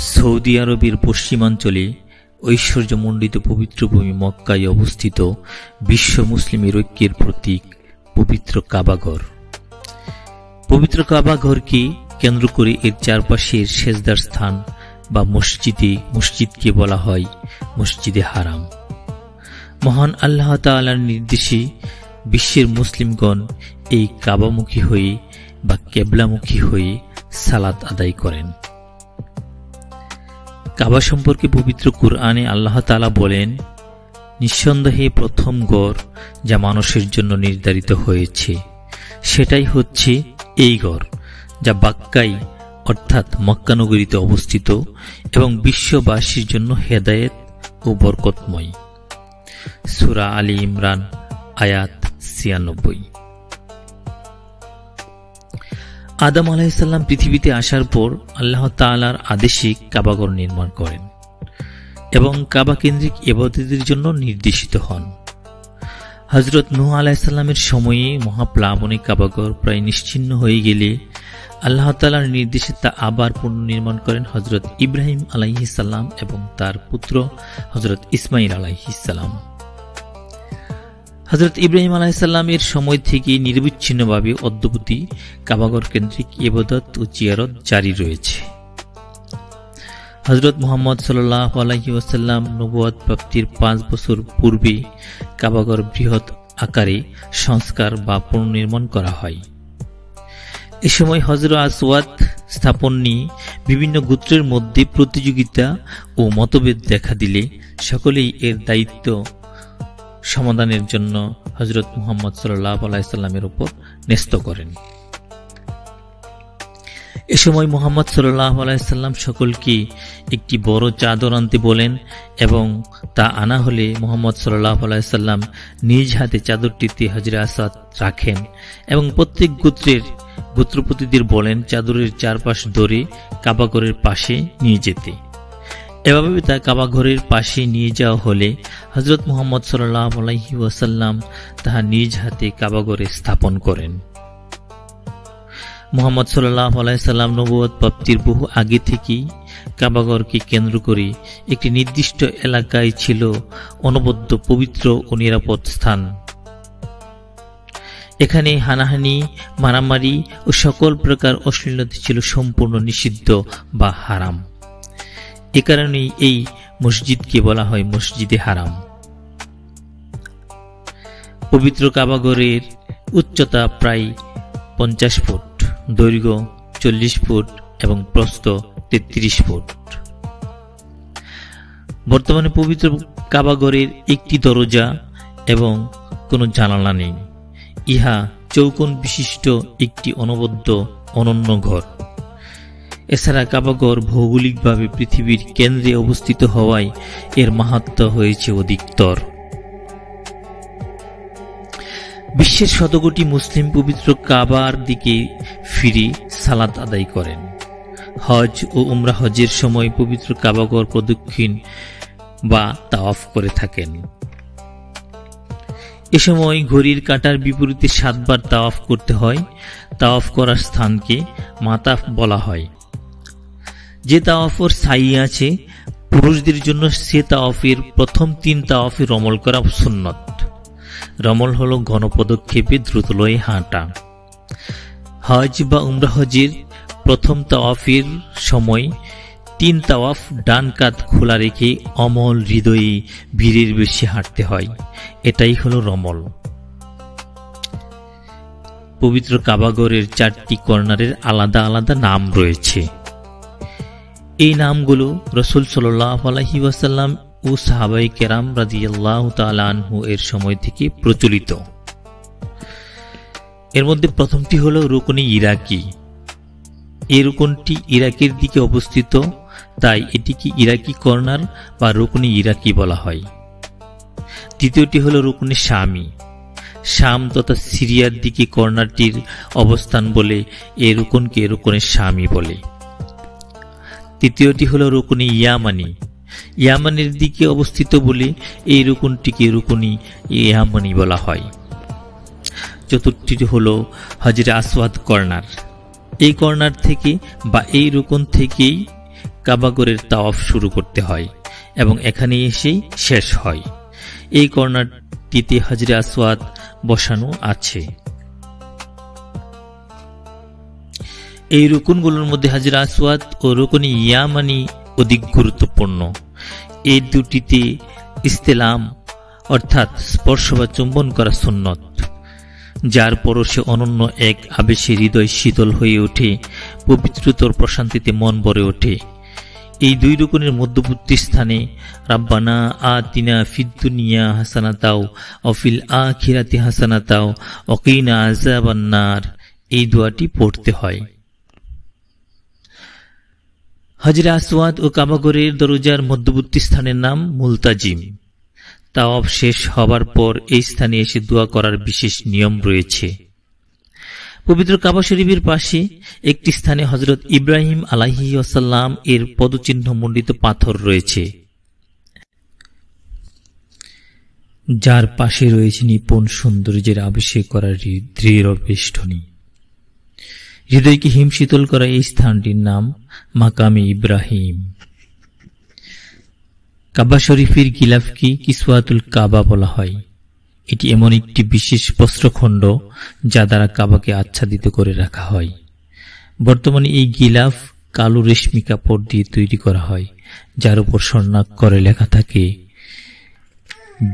Saudi আরবের পশ্চিমাঞ্চলে ঐশ্বর্যমণ্ডিত পবিত্র ভূমি মক্কায় অবস্থিত বিশ্ব মুসলিমের ঐক্যের প্রতীক পবিত্র কাবাঘর। পবিত্র কাবাঘরকে কেন্দ্র করে এর চারপাশের সেজদার স্থান বা মসজিদকে বলা হয় মসজিদে হারাম। মহান আল্লাহ তাআলার নির্দেশে বিশ্বের মুসলিমগণ এই কাবামুখী হয়ে বা কেবলামুখী হয়ে সালাত আদায় করেন। কাবা সম্পর্কে পবিত্র কুরআনে আল্লাহ তাআলা বলেন, নিঃসন্দেহে প্রথম ঘর যা মানুষের জন্য নির্ধারিত হয়েছে সেটাই হচ্ছে এই ঘর, যা বাক্কায় অর্থাৎ মক্কা নগরীতে অবস্থিত এবং বিশ্ববাসীর জন্য হেদায়েত ও বরকতময়। সূরা আলী ইমরান আয়াত ৯৬। আদম আলাইহিস সালাম পৃথিবীতে আসার পর আল্লাহ তাআলার আদেশে কাবাঘর নির্মাণ করেন এবং কাবা কেন্দ্রিক ইবাদতের জন্য নির্দেশিত হন। হযরত নূহ আলাইহিস সালামের সময়ে মহাপ্লাবনে কাবাঘর প্রায় নিশ্চিহ্ন হয়ে গেলে আল্লাহ তাআলার নির্দেশে তা আবার পুনর্নির্মাণ করেন হযরত ইব্রাহিম আলাইহিস সালাম এবং তার পুত্র হযরত ইসমাঈল আলাইহিস সালাম। হযরত ইব্রাহিম আলাইহিস সালামের সময় থেকে নিরবিচ্ছিন্নভাবে অদ্যাবধি কাবাঘর কেন্দ্রিক ইবাদত ও জিয়ারত জারি রয়েছে। হযরত মুহাম্মদ সাল্লাল্লাহু আলাইহি ওয়াসাল্লাম নবুয়ত প্রাপ্তির ৫ বছর পূর্বে কাবাঘর বৃহৎ আকারে সংস্কার বা পুনর্নির্মাণ করা হয়। এ সময় হজর আসওয়াদ স্থাপন নিয়ে বিভিন্ন গোত্রের মধ্যে প্রতিযোগিতা ও মতভেদ দেখা দিলে সকলেই এর দায়িত্ব সমাধানের জন্য হযরত মুহাম্মদ সাল্লাল্লাহু আলাইহি সাল্লামের উপর ন্যস্ত করেন। এ সময় মুহাম্মদ সাল্লাল্লাহু আলাইহি সাল্লাম সকলকে একটি বড় চাদর আনতে বলেন এবং তা আনা হলে মুহাম্মদ সাল্লাল্লাহু আলাইহি সাল্লাম নিজ হাতে চাদরটিতে হজরে আসওয়াদ রাখেন এবং প্রত্যেক গোত্রপতিদের বলেন চাদরের চারপাশ ধরে কাবাঘরের পাশে নিয়ে যেতে। এভাবে তা কাবাঘরের পাশে নিয়ে যাওয়া হলে হযরত মুহাম্মদ সাল্লাল্লাহু আলাইহি ওয়াসাল্লাম তাহা নিজ হাতে কাবাঘরে স্থাপন করেন। মুহাম্মদ সাল্লাল্লাহু আলাইহি সাল্লাম নবুয়ত প্রাপ্তির বহু আগে থেকেই কাবাঘরকে কেন্দ্র করে একটি নির্দিষ্ট এলাকায় ছিল অনবদ্য পবিত্র ও নিরাপদ স্থান। এখানে হানাহানি, মারামারি ও সকল প্রকার অশ্লীলতা ছিল সম্পূর্ণ নিষিদ্ধ বা হারাম। এ কারণেই এই মসজিদকে বলা হয় মসজিদে হারাম। পবিত্র কাবাঘরের উচ্চতা প্রায় ৫০ ফুট, দৈর্ঘ্য ৪০ ফুট এবং প্রস্থ ৩৩ ফুট। বর্তমানে পবিত্র কাবাঘরের একটি দরজা এবং কোনো জানালা নেই। ইহা চৌকোন বিশিষ্ট একটি অনন্য ঘর। এছাড়া কাবাঘর ভৌগোলিকভাবে পৃথিবীর কেন্দ্রে অবস্থিত হওয়ায় এর মাহাত্ম্য হয়েছে অধিকতর। বিশ্বের শতকোটি মুসলিম পবিত্র কাবার দিকে ফিরে সালাত আদায় করেন। হজ ও উমরা হজের সময় পবিত্র কাবাঘর প্রদক্ষিণ বা তাওয়াফ করে থাকেন। এ সময় ঘড়ির কাঁটার বিপরীতে ৭ বার তাওয়াফ করতে হয়। তাওয়াফ করার স্থানকে মাতাফ বলা হয়। যে তাওয়াফের সাই আছে পুরুষদের জন্য সে তাওয়াফের প্রথম ৩ তাওয়াফে রমল করা সুন্নত। রমল হল ঘনপদক্ষেপে দ্রুতলয়ে হাঁটা। হজ বা উমরা হজের প্রথম তাওয়াফের সময় ৩ তাওয়াফ ডান কাঁধ খোলা রেখে অমল হৃদয়ে ভিড়ের বেশি হাঁটতে হয়। এটাই হলো রমল। পবিত্র কাবাঘরের ৪টি কর্নারের আলাদা আলাদা নাম রয়েছে। এই নামগুলো রাসূল সাল্লাল্লাহু আলাইহি ওয়াসাল্লাম ও সাহাবায়ে কেরাম রাদিয়াল্লাহু তাআলা আনহু এর সময় থেকে প্রচলিত। এর মধ্যে প্রথমটি হলো রুকনে ইরাকি। এই রুকনটি ইরাকের দিকে অবস্থিত, তাই এটিকে ইরাকি কর্নার বা রুকনে ইরাকি বলা হয়। দ্বিতীয়টি হলো রুকনে শামি। শাম তথা সিরিয়ার দিকে কর্নারটির অবস্থান বলে এই রুকনকে রুকনে শামি বলে। তৃতীয়টি হলো রুকনে ইয়ামানি। ইয়ামানের দিকে অবস্থিত বলে এই রুকনটিকে রুকনে ইয়ামানি বলা হয়। চতুর্থটি হলো হজরে আসওয়াদ কর্নার। এই কর্নার থেকে বা এই রুকন থেকেই কাবাগরের তাওয়াফ শুরু করতে হয় এবং এখানে এসেই শেষ হয়। এই কর্নারটিতে হাজরে আসওয়াদ বসানো আছে। এই রুকুনগুলোর মধ্যে হাজরে আসওয়াদ ও রুকনে ইয়ামানি অধিক গুরুত্বপূর্ণ। এই দুটিতে ইস্তেলাম অর্থাৎ স্পর্শ বা চুম্বন করা সুন্নত, যার পরশে অনন্য এক আবেশে হৃদয় শীতল হয়ে ওঠে, পবিত্রতর প্রশান্তিতে মন ভরে ওঠে। এই দুই রুকুনের মধ্যবর্তী স্থানে রাব্বানা আতিনা ফিদ দুনিয়া হাসানাতাও ওয়া ফিল আখিরাতি হাসানাতাও ওয়া কিনা আযাবান নার এই দোয়াটি পড়তে হয়। হাজরে আসওয়াদ ও কাবাগরের দরজার মধ্যবর্তী স্থানের নাম মুলতাজিম। তাওয়াফ শেষ হবার পর এই স্থানে এসে দোয়া করার বিশেষ নিয়ম রয়েছে। পবিত্র কাবা শরীফের পাশে একটি স্থানে হযরত ইব্রাহিম আলাইহিস সালাম এর পদচিহ্ন মণ্ডিত পাথর রয়েছে, যার পাশে রয়েছে নিপুণ সৌন্দর্যের আবিষ্কার করা দৃঢ় বেষ্টনী। হৃদয়কে হিমশীতল করা এই স্থানটির নাম মাকামে ইব্রাহিম। কাবা শরীফের গিলাফকে কিসওয়াতুল কাবা বলা হয়। এটি এমন একটি বিশেষ বস্ত্রখণ্ড যা দ্বারা কাবাকে আচ্ছাদিত করে রাখা হয়। বর্তমানে এই গিলাফ কালো রেশমি কাপড় দিয়ে তৈরি করা হয়, যার উপর স্বর্ণাক্ষরে লেখা থাকে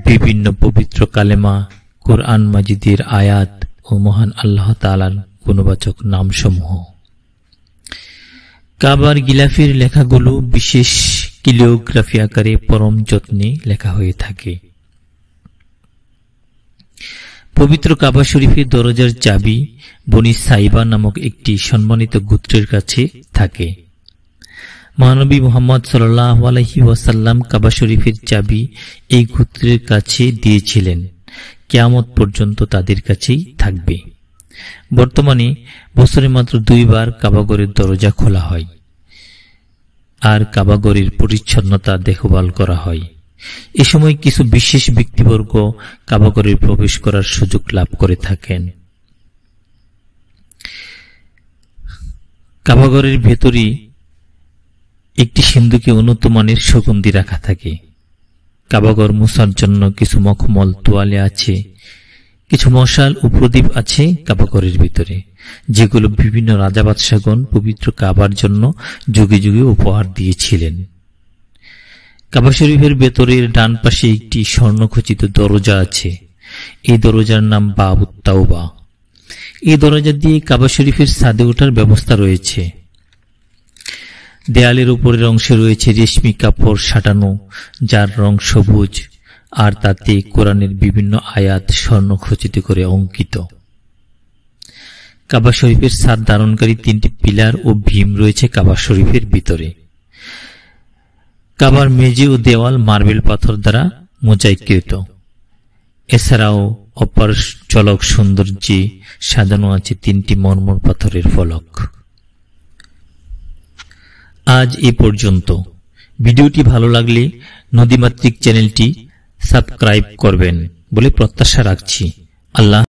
বিভিন্ন পবিত্র কালেমা, কোরআন মাজিদের আয়াত ও মহান আল্লাহ তাআলার গুণবাচক নামসমূহ। কাবার গিলাফের লেখাগুলো বিশেষ ক্যালিগ্রাফি আকারে পরম যত্নে লেখা হয়ে থাকে। পবিত্র কাবা শরীফের দরজার চাবি বনি সাইবা নামক একটি সম্মানিত গোত্রের কাছে থাকে। মহানবী মুহাম্মদ সাল্লাল্লাহু আলাইহি ওয়াসাল্লাম কাবা শরীফের চাবি এই গোত্রের কাছে দিয়েছিলেন, কিয়ামত পর্যন্ত তাদের কাছেই থাকবে। বর্তমানে বছরে মাত্র 2 বার কাবাগরের দরজা খোলা হয় আর কাবাগরের পরিচ্ছন্নতা দেখভাল করা হয়। এ সময় কিছু বিশেষ ব্যক্তিবর্গ কাবাগরে প্রবেশ করার সুযোগ লাভ করে থাকেন। কাবাগরের ভেতরে একটি সিন্ধুকে উন্নত মানের সুগন্ধি রাখা থাকে। কাবাগর মুছার জন্য কিছু মখমল তোয়ালে আছে, কিছু মশাল ও প্রদীপ আছে কাবাগরের ভিতরে, যেগুলো বিভিন্ন রাজা বাদশাগণ পবিত্র কাবার জন্য যুগে যুগে উপহার দিয়েছিলেন। কাবা শরীফের ভেতরের ডান পাশে একটি স্বর্ণখচিত দরজা আছে। এই দরজার নাম বাবুত তাওবা। এই দরজা দিয়ে কাবা শরীফের ছাদে ওঠার ব্যবস্থা রয়েছে। দেয়ালের উপরের অংশে রয়েছে রেশমি কাপড় সাঁটানো, যার রং সবুজ, আর তাতে কোরআনের বিভিন্ন আয়াত স্বর্ণখচিত করে অঙ্কিত। কাবা শরীফের ছাদ ধারণকারী 3টি পিলার ও ভীম রয়েছে কাবা শরীফের ভিতরে। কাবার মেঝে ও দেওয়াল মার্বেল পাথর দ্বারা মোজাইকৃত। এছাড়াও অপার ঝলক সৌন্দর্যে সাজানো আছে 3টি মরমর পাথরের ফলক। আজ এ পর্যন্ত। ভিডিওটি ভালো লাগলে নদীমাতৃক চ্যানেলটি সাবস্ক্রাইব করবেন বলে প্রত্যাশা রাখছি। আল্লাহ